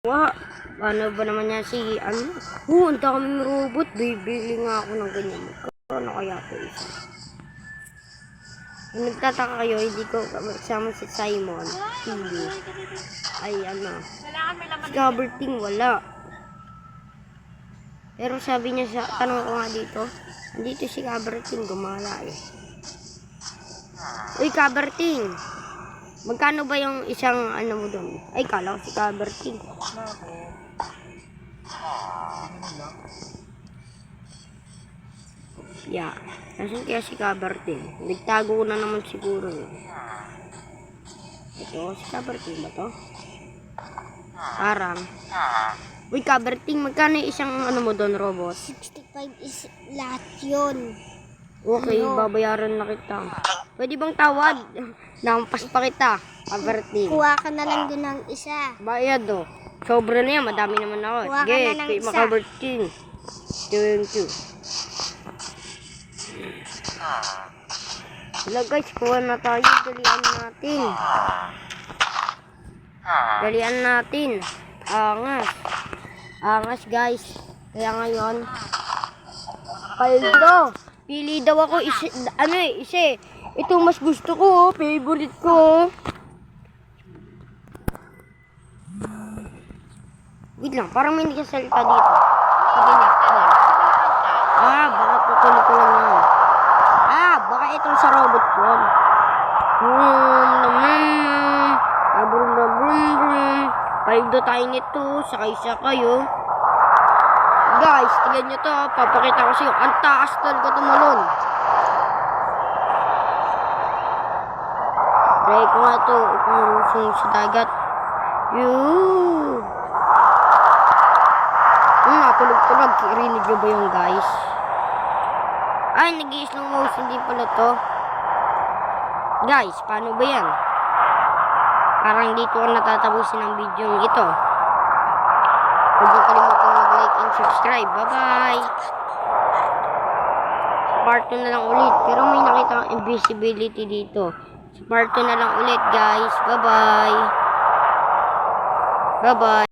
Ano ba naman yan si ang daming robot. Bibili nga ako ng ganyan. Magkaroon na kaya ito isa. Kung nagtataka kayo, hindi ko kasama si Simon TV. Ay si Gaberting wala. Pero sabi niya sa tanong ko nga dito, andito si Gaberting, gumala eh. Uy Gaberting, magkano ba yung isang mo doon? Ay kala ko si Gaberting. Yeah. Nasaan kaya si Gaberting? Nagtago na naman siguro eh. Ito, si Gaberting ba to? Parang. Uy, Gaberting, magkano isang mo doon, robot? 65 is lahat yun. Okay, babayaran na kita. Pwede bang tawad? Nampas pa kita, Gaberting. Kuha ka na lang dun ng isa. Bayad oh. Sobra na yan, madami naman ako. Kuha Sige, ka na ng kay isa. Gaberting. Thank you. Hello guys, kuha na tayo. Dalian natin. Dalian natin. Angas. Angas guys. Kaya ngayon, paldo. Pili daw ako isa. Ito mas gusto ko. Favorite ko. Wait lang, parang may nagsasalita dito. Sabi niya, baka tutuloy ko lang yan. Baka itong sa robot yun. Paldo tayo nito, sakay-sakay oh. Guys, tignan nyo to, papakita ko sa iyo. Ang taas talaga tumalon. Try ko nga to, upang lusong sa dagat. Natulog-tulog. Rinig nyo ba yung guys? Ay, nag-i-slow motion din pala to. Guys, paano ba yan? Parang dito ang natatapusin ng video ito. Huwag nyo kalimutang mag-like and subscribe. Bye-bye! Sa part 2 na lang ulit. Pero may nakita akong invisibility dito. Sa part 2 na lang ulit guys. Bye-bye! Bye-bye!